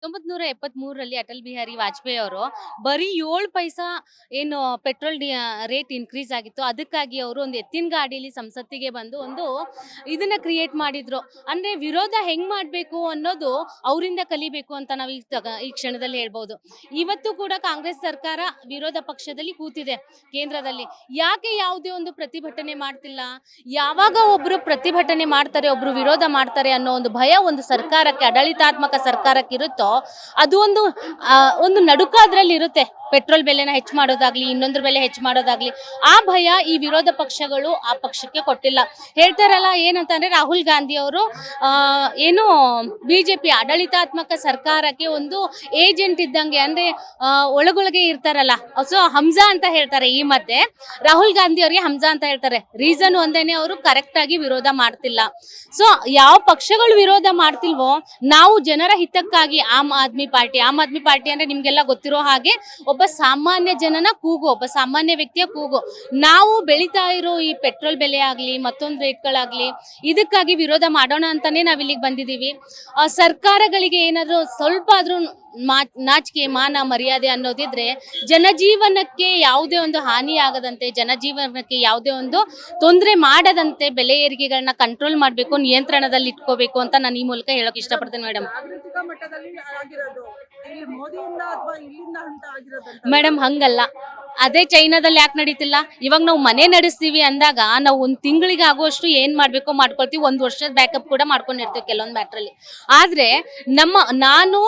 1973ರಲ್ಲಿ ಅಟಲ್ ಬಿಹಾರಿ ವಾಜಪೇಯಿ ಅವರು ಬರೀ 7 ಪೈಸಾ ಏನು ಪೆಟ್ರೋಲ್ ರೇಟ್ ಇನ್ಕ್ರೀಸ್ ಆಗಿತ್ತು. ಅದಕ್ಕಾಗಿ ಅವರು ಒಂದು ಎತ್ತಿನ ಗಾಡಿಯಲ್ಲಿ ಸಂಸತ್ತಿಗೆ ಬಂದು ಒಂದು ಇದನ್ನ ಕ್ರಿಯೇಟ್ ಮಾಡಿದ್ರು. ಅಂದ್ರೆ ವಿರೋಧ ಹೆಂಗ್ ಮಾಡಬೇಕು ಅನ್ನೋದು ಅವರಿಂದ ಕಲಿಬೇಕು ಅಂತ ನಾವು ಈ ಕ್ಷಣದಲ್ಲಿ ಹೇಳ್ಬೋದು. ಇವತ್ತು ಕೂಡ ಕಾಂಗ್ರೆಸ್ ಸರ್ಕಾರ ವಿರೋಧ ಪಕ್ಷದಲ್ಲಿ ಕೂತಿದೆ ಕೇಂದ್ರದಲ್ಲಿ. ಯಾಕೆ ಯಾವುದೇ ಒಂದು ಪ್ರತಿಭಟನೆ ಮಾಡ್ತಿಲ್ಲ? ಯಾವಾಗ ಒಬ್ರು ಪ್ರತಿಭಟನೆ ಮಾಡ್ತಾರೆ, ಒಬ್ರು ವಿರೋಧ ಮಾಡ್ತಾರೆ ಅನ್ನೋ ಒಂದು ಭಯ ಒಂದು ಸರ್ಕಾರಕ್ಕೆ, ಆಡಳಿತಾತ್ಮಕ ಸರ್ಕಾರಕ್ಕೆ ಇರುತ್ತೋ, ಅದು ಒಂದು ನಡುಕ ಅದ್ರಲ್ಲಿ ಇರುತ್ತೆ. ಪೆಟ್ರೋಲ್ ಬೆಲೆನ ಹೆಚ್ಚು ಮಾಡೋದಾಗ್ಲಿ, ಇನ್ನೊಂದ್ರ ಬೆಲೆ ಹೆಚ್ಚು ಮಾಡೋದಾಗ್ಲಿ, ಆ ಭಯ ಈ ವಿರೋಧ ಪಕ್ಷಗಳು ಆ ಪಕ್ಷಕ್ಕೆ ಕೊಟ್ಟಿಲ್ಲ. ಹೇಳ್ತಾರಲ್ಲ ಏನಂತ ಅಂದ್ರೆ, ರಾಹುಲ್ ಗಾಂಧಿ ಅವರು ಏನು ಬಿಜೆಪಿ ಆಡಳಿತಾತ್ಮಕ ಸರ್ಕಾರಕ್ಕೆ ಒಂದು ಏಜೆಂಟ್ ಇದ್ದಂಗೆ, ಅಂದ್ರೆ ಒಳಗೊಳಗೆ ಇರ್ತಾರಲ್ಲ, ಸೊ ಹಂಸಾ ಅಂತ ಹೇಳ್ತಾರೆ. ಈ ಮಧ್ಯೆ ರಾಹುಲ್ ಗಾಂಧಿ ಅವರಿಗೆ ಹಂಸಾ ಅಂತ ಹೇಳ್ತಾರೆ. ರೀಸನ್ ಒಂದೇನೆ, ಅವರು ಕರೆಕ್ಟ್ ಆಗಿ ವಿರೋಧ ಮಾಡ್ತಿಲ್ಲ. ಸೊ ಯಾವ ಪಕ್ಷಗಳು ವಿರೋಧ ಮಾಡ್ತಿಲ್ವೋ, ನಾವು ಜನರ ಹಿತಕ್ಕಾಗಿ ಆಮ್ ಆದ್ಮಿ ಪಾರ್ಟಿ ಅಂದ್ರೆ ನಿಮ್ಗೆಲ್ಲ ಗೊತ್ತಿರೋ ಹಾಗೆ ಒಬ್ಬ ಸಾಮಾನ್ಯ ಜನನ ಕೂಗು, ಒಬ್ಬ ಸಾಮಾನ್ಯ ವ್ಯಕ್ತಿಯ ಕೂಗು. ನಾವು ಬೆಳೀತಾ ಇರೋ ಈ ಪೆಟ್ರೋಲ್ ಬೆಲೆ ಆಗ್ಲಿ, ಮತ್ತೊಂದು ರೇಟ್ಗಳಾಗ್ಲಿ, ಇದಕ್ಕಾಗಿ ವಿರೋಧ ಮಾಡೋಣ ಅಂತಾನೆ ನಾವ್ ಇಲ್ಲಿಗೆ ಬಂದಿದೀವಿ. ಸರ್ಕಾರಗಳಿಗೆ ಏನಾದ್ರು ಸ್ವಲ್ಪ ಆದ್ರೂ ನಾಚಿಕೆ, ಮಾನ, ಮರ್ಯಾದೆ ಅನ್ನೋದಿದ್ರೆ, ಜನಜೀವನಕ್ಕೆ ಯಾವುದೇ ಒಂದು ಹಾನಿ ಆಗದಂತೆ, ಜನಜೀವನಕ್ಕೆ ಯಾವುದೇ ಒಂದು ತೊಂದರೆ ಮಾಡದಂತೆ ಬೆಲೆ ಏರಿಕೆಗಳನ್ನ ಕಂಟ್ರೋಲ್ ಮಾಡಬೇಕು, ನಿಯಂತ್ರಣದಲ್ಲಿ ಇಟ್ಕೋಬೇಕು ಅಂತ ನಾನು ಈ ಮೂಲಕ ಹೇಳೋಕೆ ಇಷ್ಟಪಡ್ತೇನೆ ಮೇಡಮ್. ಮೇಡಮ್ ಹಂಗಲ್ಲ, ಅದೇ ಚೈನಾದಲ್ಲಿ ಯಾಕೆ ನಡೀತಿಲ್ಲ? ಇವಾಗ ನಾವು ಮನೆ ನಡೆಸ್ತೀವಿ ಅಂದಾಗ ನಾವು ಒಂದು ತಿಂಗಳಿಗೆ ಆಗುವಷ್ಟು ಏನ್ ಮಾಡ್ಬೇಕೋ ಮಾಡ್ಕೊಳ್ತೀವಿ, ಒಂದು ವರ್ಷದ ಬ್ಯಾಕಪ್ ಕೂಡ ಮಾಡ್ಕೊಂಡಿರ್ತೀವಿ ಕೆಲವೊಂದು ಮ್ಯಾಟ್ರಲ್ಲಿ. ಆದ್ರೆ ನಾನು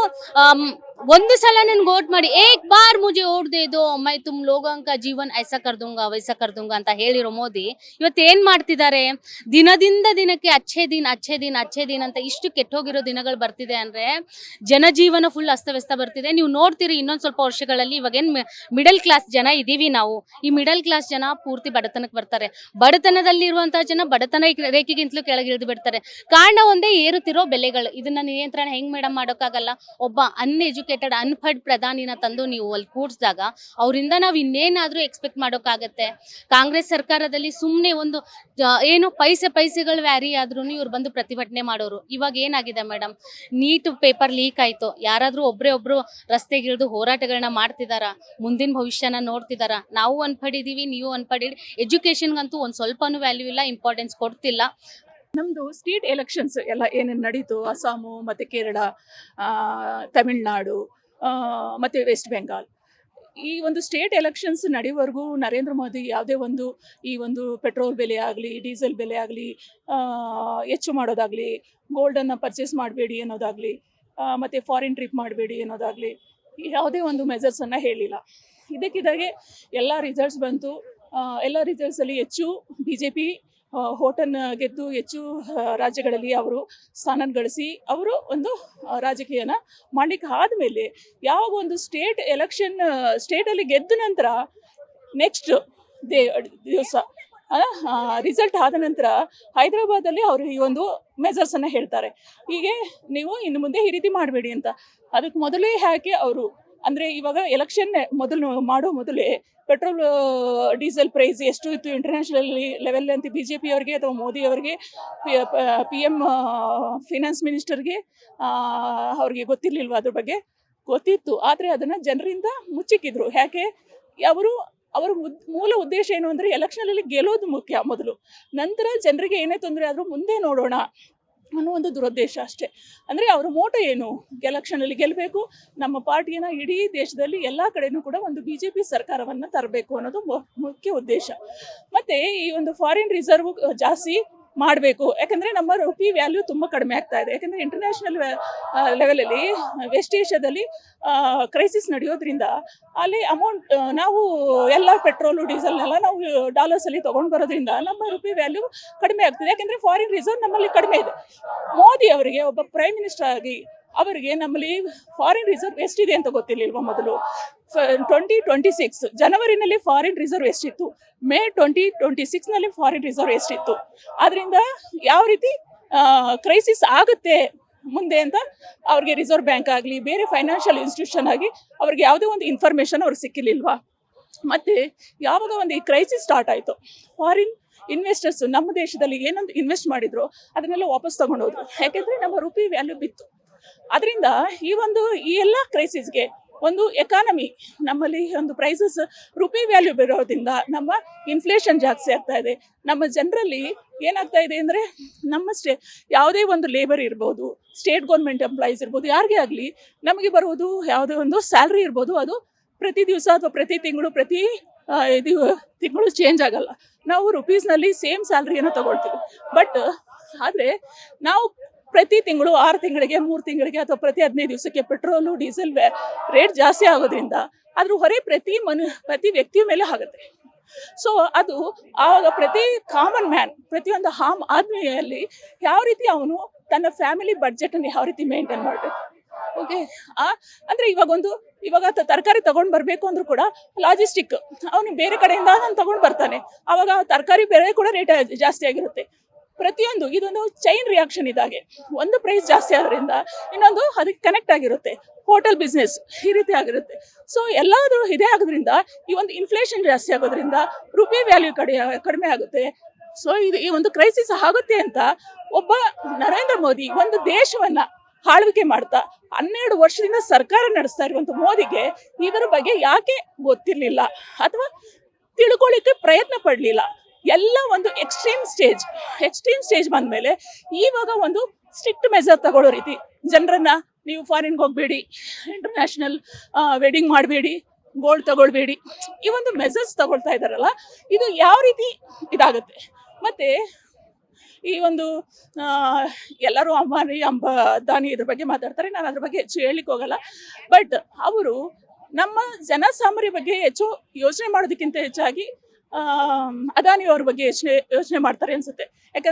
ಒಂದು ಸಲ ನನ್ಗೆ ಓಟ್ ಮಾಡಿ, ಏಕ್ ಬಾರ್ ಮುಜೆ ಓಟ್ ದೇ ದೋ, ಮೈ ತುಮ್ ಲೋಗೋಂ ಕಾ ಜೀವನ್ ಐಸಾ ಕರ್ ದೂಂಗಾ ವೈಸಾ ಕರ್ ದೂಂಗಾ ಅಂತ ಹೇಳಿರೋ ಮೋದಿ ಇವತ್ತು ಏನ್ ಮಾಡ್ತಿದ್ದಾರೆ? ದಿನದಿಂದ ದಿನಕ್ಕೆ ಅಚ್ಚೇ ದಿನ ಅಂತ ಇಷ್ಟು ಕೆಟ್ಟೋಗಿರೋ ದಿನಗಳು ಬರ್ತಿದೆ ಅಂದ್ರೆ ಜನಜೀವನ ಫುಲ್ ಅಸ್ತವ್ಯಸ್ತ ಬರ್ತಿದೆ. ನೀವು ನೋಡ್ತೀರಿ, ಇನ್ನೊಂದ್ ಸ್ವಲ್ಪ ವರ್ಷಗಳಲ್ಲಿ ಇವಾಗೇನ್ ಮಿಡಲ್ ಕ್ಲಾಸ್ ಜನ ಇದೀವಿ ನಾವು, ಈ ಮಿಡಲ್ ಕ್ಲಾಸ್ ಜನ ಪೂರ್ತಿ ಬಡತನಕ್ಕೆ ಬರ್ತಾರೆ. ಬಡತನದಲ್ಲಿ ಇರುವಂತಹ ಜನ ಬಡತನ ರೇಖೆಗಿಂತಲೂ ಕೆಳಗಿಳಿದು ಬಿಡ್ತಾರೆ. ಕಾರಣ ಒಂದೇ, ಏರುತ್ತಿರೋ ಬೆಲೆಗಳು. ಇದನ್ನ ನಿಯಂತ್ರಣ ಹೆಂಗ್ ಮೇಡಮ್ ಮಾಡೋಕ್ಕಾಗಲ್ಲ? ಒಬ್ಬ ಅನ್ಎಜುಕೇಟೆಡ್ ಅನ್ಪಡ್ ಪ್ರಧಾನಿನ ತಂದು ನೀವು ಅಲ್ಲಿ ಕೂಡ್ಸಿದಾಗ ಅವರಿಂದ ನಾವು ಇನ್ನೇನಾದ್ರೂ ಎಕ್ಸ್ಪೆಕ್ಟ್ ಮಾಡೋಕ್ಕಾಗತ್ತೆ? ಕಾಂಗ್ರೆಸ್ ಸರ್ಕಾರದಲ್ಲಿ ಸುಮ್ಮನೆ ಒಂದು ಏನು ಪೈಸೆಗಳು ವ್ಯಾರಿ ಆದ್ರೂ ಇವ್ರು ಬಂದು ಪ್ರತಿಭಟನೆ ಮಾಡೋರು. ಇವಾಗ ಏನಾಗಿದೆ ಮೇಡಮ್? ನೀಟ್ ಪೇಪರ್ ಲೀಕ್ ಆಯ್ತು, ಯಾರಾದ್ರೂ ಒಬ್ರು ರಸ್ತೆಗಿಳಿದು ಹೋರಾಟಗಳನ್ನ ಮಾಡ್ತಿದಾರ? ಮುಂದಿನ ಭವಿಷ್ಯನ ನೋಡ್ತಿದಾರ? ನಾವು ಅನ್ಪಡಿದೀವಿ, ನೀವು ಅನ್ಪಡಿರಿ. ಎಜುಕೇಶನ್ಗಂತೂ ಒಂದ್ ಸ್ವಲ್ಪನೂ ವ್ಯಾಲ್ಯೂ ಇಲ್ಲ, ಇಂಪಾರ್ಟೆನ್ಸ್ ಕೊಡ್ತಿಲ್ಲ. ನಮ್ಮದು ಸ್ಟೇಟ್ ಎಲೆಕ್ಷನ್ಸ್ ಎಲ್ಲ ಏನೇನು ನಡೀತು, ಅಸ್ಸಾಮು ಮತ್ತು ಕೇರಳ, ತಮಿಳ್ನಾಡು ಮತ್ತು ವೆಸ್ಟ್ ಬೆಂಗಾಲ್, ಈ ಒಂದು ಸ್ಟೇಟ್ ಎಲೆಕ್ಷನ್ಸ್ ನಡೆಯುವವರೆಗೂ ನರೇಂದ್ರ ಮೋದಿ ಯಾವುದೇ ಒಂದು ಈ ಒಂದು ಪೆಟ್ರೋಲ್ ಬೆಲೆ ಆಗಲಿ, ಡೀಸೆಲ್ ಬೆಲೆ ಆಗಲಿ ಹೆಚ್ಚು ಮಾಡೋದಾಗಲಿ, ಗೋಲ್ಡನ್ನು ಪರ್ಚೇಸ್ ಮಾಡಬೇಡಿ ಅನ್ನೋದಾಗಲಿ, ಮತ್ತು ಫಾರಿನ್ ಟ್ರಿಪ್ ಮಾಡಬೇಡಿ ಅನ್ನೋದಾಗಲಿ, ಯಾವುದೇ ಒಂದು ಮೆಜರ್ಸನ್ನು ಹೇಳಿಲ್ಲ. ಇದಕ್ಕಿದ್ದಾಗೆ ಎಲ್ಲ ರಿಸಲ್ಟ್ಸ್ ಬಂತು. ಎಲ್ಲ ರಿಸಲ್ಟ್ಸಲ್ಲಿ ಹೆಚ್ಚು BJP ಹೋಟನ್ ಗೆದ್ದು ಹೆಚ್ಚು ರಾಜ್ಯಗಳಲ್ಲಿ ಅವರು ಸ್ಥಾನ ಗಳಿಸಿ ಅವರು ಒಂದು ರಾಜಕೀಯನ ಮಾಡಲಿಕ್ಕೆ ಆದಮೇಲೆ, ಯಾವಾಗ ಒಂದು ಸ್ಟೇಟ್ ಎಲೆಕ್ಷನ್ ಸ್ಟೇಟಲ್ಲಿ ಗೆದ್ದ ನಂತರ ನೆಕ್ಸ್ಟ್ ದಿವಸ ರಿಸಲ್ಟ್ ಆದ ನಂತರ ಹೈದರಾಬಾದಲ್ಲಿ ಅವರು ಈ ಒಂದು ಮೆಜರ್ಸನ್ನು ಹೇಳ್ತಾರೆ, ಹೀಗೆ ನೀವು ಇನ್ನು ಮುಂದೆ ಈ ರೀತಿ ಮಾಡಬೇಡಿ ಅಂತ. ಅದಕ್ಕೆ ಮೊದಲೇ ಯಾಕೆ ಅವರು ಅಂದರೆ, ಇವಾಗ ಎಲೆಕ್ಷನ್ ಮೊದಲೇ ಪೆಟ್ರೋಲ್ ಡೀಸೆಲ್ ಪ್ರೈಸ್ ಎಷ್ಟು ಇತ್ತು ಇಂಟರ್ನ್ಯಾಷನಲ್ ಲೆವೆಲ್ ಅಂತ BJP ಅವರಿಗೆ ಅಥವಾ ಮೋದಿ ಅವರಿಗೆ, PM ಫಿನಾನ್ಸ್ ಮಿನಿಸ್ಟರ್ಗೆ ಅವ್ರಿಗೆ ಗೊತ್ತಿರಲಿಲ್ವ? ಅದ್ರ ಬಗ್ಗೆ ಗೊತ್ತಿತ್ತು, ಆದರೆ ಅದನ್ನು ಜನರಿಂದ ಮುಚ್ಚಿಕ್ಕಿದ್ರು. ಯಾಕೆ? ಅವರ ಮೂಲ ಉದ್ದೇಶ ಏನು ಅಂದರೆ, ಎಲೆಕ್ಷನಲ್ಲಿ ಗೆಲ್ಲೋದು ಮುಖ್ಯ ಮೊದಲು, ನಂತರ ಜನರಿಗೆ ಏನೇ ತೊಂದರೆ ಆದರೂ ಮುಂದೆ ನೋಡೋಣ ಅನ್ನೋ ಒಂದು ದುರುದ್ದೇಶ ಅಷ್ಟೇ. ಅಂದರೆ ಅವರ ಮೋಟೋ ಏನು? ಎಲೆಕ್ಷನಲ್ಲಿ ಗೆಲ್ಲಬೇಕು, ನಮ್ಮ ಪಾರ್ಟಿಯನ್ನು ಇಡೀ ದೇಶದಲ್ಲಿ ಎಲ್ಲ ಕಡೆಯೂ ಕೂಡ ಒಂದು BJP ಸರ್ಕಾರವನ್ನು ತರಬೇಕು ಅನ್ನೋದು ಮುಖ್ಯ ಉದ್ದೇಶ. ಮತ್ತು ಈ ಒಂದು ಫಾರಿನ್ ರಿಸರ್ವ್ ಜಾಸ್ತಿ ಮಾಡಬೇಕು, ಯಾಕಂದರೆ ನಮ್ಮ ರುಪಿ ವ್ಯಾಲ್ಯೂ ತುಂಬ ಕಡಿಮೆ ಆಗ್ತಾ ಇದೆ. ಯಾಕಂದರೆ ಇಂಟರ್ನ್ಯಾಷನಲ್ ಲೆವೆಲಲ್ಲಿ ವೆಸ್ಟ್ ಏಷ್ಯಾದಲ್ಲಿ ಕ್ರೈಸಿಸ್ ನಡೆಯೋದ್ರಿಂದ ಅಲ್ಲಿ ಅಮೌಂಟ್ ನಾವು ಎಲ್ಲ ಪೆಟ್ರೋಲು ಡೀಸೆಲ್ನೆಲ್ಲ ನಾವು ಡಾಲರ್ಸಲ್ಲಿ ತೊಗೊಂಡು ಬರೋದ್ರಿಂದ ನಮ್ಮ ರುಪಿ ವ್ಯಾಲ್ಯೂ ಕಡಿಮೆ ಆಗ್ತದೆ. ಯಾಕೆಂದರೆ ಫಾರಿನ್ ರಿಸರ್ವ್ ನಮ್ಮಲ್ಲಿ ಕಡಿಮೆ ಇದೆ. ಮೋದಿ ಅವರಿಗೆ ಒಬ್ಬ ಪ್ರೈಮ್ ಮಿನಿಸ್ಟರ್ ಆಗಿ ಅವರಿಗೆ ನಮ್ಮಲ್ಲಿ ಫಾರಿನ್ ರಿಸರ್ವ್ ಎಷ್ಟಿದೆ ಅಂತ ಗೊತ್ತಿರಲಿಲ್ವ? ಮೊದಲು 2026 ಜನವರಿನಲ್ಲಿ ಫಾರಿನ್ ರಿಸರ್ವ್ ಎಷ್ಟಿತ್ತು, ಮೇ 2026ನಲ್ಲಿ ಫಾರಿನ್ ರಿಸರ್ವ್ ಎಷ್ಟಿತ್ತು? ಆದ್ದರಿಂದ ಯಾವ ರೀತಿ ಕ್ರೈಸಿಸ್ ಆಗುತ್ತೆ ಮುಂದೆ ಅಂತ ಅವ್ರಿಗೆ ರಿಸರ್ವ್ ಬ್ಯಾಂಕ್ ಆಗಲಿ, ಬೇರೆ ಫೈನಾನ್ಷಿಯಲ್ ಇನ್ಸ್ಟಿಟ್ಯೂಷನ್ ಆಗಿ ಅವ್ರಿಗೆ ಯಾವುದೇ ಒಂದು ಇನ್ಫಾರ್ಮೇಷನ್ ಅವ್ರಿಗೆ ಸಿಕ್ಕಿರ್ಲಿಲ್ವಾ? ಮತ್ತು ಯಾವಾಗ ಒಂದು ಈ ಕ್ರೈಸಿಸ್ ಸ್ಟಾರ್ಟ್ ಆಯಿತು, ಫಾರಿನ್ ಇನ್ವೆಸ್ಟರ್ಸ್ ನಮ್ಮ ದೇಶದಲ್ಲಿ ಏನೊಂದು ಇನ್ವೆಸ್ಟ್ ಮಾಡಿದ್ರು ಅದನ್ನೆಲ್ಲ ವಾಪಸ್ ತೊಗೊಂಡೋದ್ರು. ಯಾಕೆಂದರೆ ನಮ್ಮ ರುಪಿ ವ್ಯಾಲ್ಯೂ ಬಿತ್ತು. ಅದರಿಂದ ಈ ಎಲ್ಲ ಕ್ರೈಸಿಸ್ಗೆ ಒಂದು ಎಕಾನಮಿ ನಮ್ಮಲ್ಲಿ ಒಂದು ಪ್ರೈಸಸ್ ರುಪಿ ವ್ಯಾಲ್ಯೂ ಬರೋದ್ರಿಂದ ನಮ್ಮ ಇನ್ಫ್ಲೇಷನ್ ಜಾಸ್ತಿ ಆಗ್ತಾ ಇದೆ. ನಮ್ಮ ಜನರಲ್ಲಿ ಏನಾಗ್ತಾ ಇದೆ ಅಂದರೆ ಯಾವುದೇ ಒಂದು ಲೇಬರ್ ಇರ್ಬೋದು, ಸ್ಟೇಟ್ ಗೌರ್ಮೆಂಟ್ ಎಂಪ್ಲಾಯೀಸ್ ಇರ್ಬೋದು, ಯಾರಿಗೇ ಆಗಲಿ ನಮಗೆ ಬರುವುದು ಯಾವುದೇ ಒಂದು ಸ್ಯಾಲ್ರಿ ಇರ್ಬೋದು, ಅದು ಪ್ರತಿ ದಿವಸ ಅಥವಾ ಪ್ರತಿ ತಿಂಗಳು ಚೇಂಜ್ ಆಗಲ್ಲ. ನಾವು ರುಪೀಸ್ನಲ್ಲಿ ಸೇಮ್ ಸ್ಯಾಲ್ರಿಯನ್ನು ತಗೊಳ್ತೀವಿ. ಬಟ್ ಆದರೆ ನಾವು ಪ್ರತಿ ತಿಂಗಳು 6 ತಿಂಗಳಿಗೆ 3 ತಿಂಗಳಿಗೆ ಅಥವಾ ಪ್ರತಿ 15 ದಿವಸಕ್ಕೆ ಪೆಟ್ರೋಲು ಡೀಸೆಲ್ ರೇಟ್ ಜಾಸ್ತಿ ಆಗೋದ್ರಿಂದ ಅದ್ರ ಹೊರೆ ಪ್ರತಿ ವ್ಯಕ್ತಿಯ ಮೇಲೆ ಆಗುತ್ತೆ. ಸೊ ಅದು ಆವಾಗ ಪ್ರತಿ ಕಾಮನ್ ಮ್ಯಾನ್, ಪ್ರತಿಯೊಂದು ಆಮ್ ಆದ್ಮಿಯಲ್ಲಿ ಯಾವ ರೀತಿ ಅವನು ತನ್ನ ಫ್ಯಾಮಿಲಿ ಬಡ್ಜೆಟನ್ನು ಯಾವ ರೀತಿ ಮೇಂಟೈನ್ ಮಾಡಬೇಕು. ಓಕೆ, ಅಂದರೆ ಇವಾಗ ತರಕಾರಿ ತಗೊಂಡು ಬರಬೇಕು ಅಂದ್ರೂ ಕೂಡ ಲಾಜಿಸ್ಟಿಕ್, ಅವನು ಬೇರೆ ಕಡೆಯಿಂದ ನಾನು ತಗೊಂಡು ಬರ್ತಾನೆ, ಆವಾಗ ತರಕಾರಿ ಬೆಲೆ ಕೂಡ ರೇಟ್ ಜಾಸ್ತಿ ಆಗಿರುತ್ತೆ. ಪ್ರತಿಯೊಂದು ಇದೊಂದು ಚೈನ್ ರಿಯಾಕ್ಷನ್ ಇದ್ದಾಗೆ. ಒಂದು ಪ್ರೈಸ್ ಜಾಸ್ತಿ ಆದ್ರಿಂದ ಇನ್ನೊಂದು ಅದಕ್ಕೆ ಕನೆಕ್ಟ್ ಆಗಿರುತ್ತೆ. ಹೋಟೆಲ್ ಬಿಸ್ನೆಸ್ ಈ ರೀತಿ ಆಗಿರುತ್ತೆ. ಸೊ ಎಲ್ಲಾದರೂ ಇದೇ ಆಗೋದ್ರಿಂದ ಈ ಒಂದು ಇನ್ಫ್ಲೇಷನ್ ಜಾಸ್ತಿ ಆಗೋದ್ರಿಂದ ರುಪಿ ವ್ಯಾಲ್ಯೂ ಕಡಿಮೆ ಆಗುತ್ತೆ. ಸೊ ಈ ಒಂದು ಕ್ರೈಸಿಸ್ ಆಗುತ್ತೆ ಅಂತ ಒಬ್ಬ ನರೇಂದ್ರ ಮೋದಿ ಒಂದು ದೇಶವನ್ನ ಆಳ್ವಿಕೆ ಮಾಡ್ತಾ 12 ವರ್ಷದಿಂದ ಸರ್ಕಾರ ನಡೆಸ್ತಾ ಇರುವಂತ ಮೋದಿಗೆ ಇದರ ಬಗ್ಗೆ ಯಾಕೆ ಗೊತ್ತಿರಲಿಲ್ಲ ಅಥವಾ ತಿಳ್ಕೊಳ್ಳಿಕ್ಕೆ ಪ್ರಯತ್ನ ಪಡಲಿಲ್ಲ? ಎಲ್ಲ ಒಂದು ಎಕ್ಸ್ಟ್ರೀಮ್ ಸ್ಟೇಜ್ ಬಂದಮೇಲೆ ಇವಾಗ ಒಂದು ಸ್ಟ್ರಿಕ್ಟ್ ಮೆಜರ್ ತಗೊಳ್ಳೋ ರೀತಿ, ಜನರನ್ನ ನೀವು ಫಾರಿನ್ಗೆ ಹೋಗಬೇಡಿ, ಇಂಟರ್ನ್ಯಾಷನಲ್ ವೆಡ್ಡಿಂಗ್ ಮಾಡಬೇಡಿ, ಗೋಲ್ಡ್ ತಗೊಳ್ಬೇಡಿ, ಈ ಒಂದು ಮೆಜರ್ಸ್ ತಗೊಳ್ತಾ ಇದ್ದಾರಲ್ಲ, ಇದು ಯಾವ ರೀತಿ ಇದಾಗುತ್ತೆ? ಮತ್ತೆ ಈ ಒಂದು ಎಲ್ಲರೂ ಅಂಬಾನಿ ಇದ್ರ ಬಗ್ಗೆ ಮಾತಾಡ್ತಾರೆ, ನಾನು ಅದ್ರ ಬಗ್ಗೆ ಹೆಚ್ಚು ಹೇಳಲಿಕ್ಕೆ ಹೋಗಲ್ಲ. ಬಟ್ ಅವರು ನಮ್ಮ ಜನಸಾಮಾನ್ಯರ ಬಗ್ಗೆ ಹೆಚ್ಚು ಯೋಚನೆ ಮಾಡೋದಕ್ಕಿಂತ ಹೆಚ್ಚಾಗಿ ಅದಾನಿ ಅವ್ರ ಬಗ್ಗೆ ಯೋಚನೆ ಮಾಡ್ತಾರೆ ಅನ್ಸುತ್ತೆ. ಯಾಕಂದ್ರೆ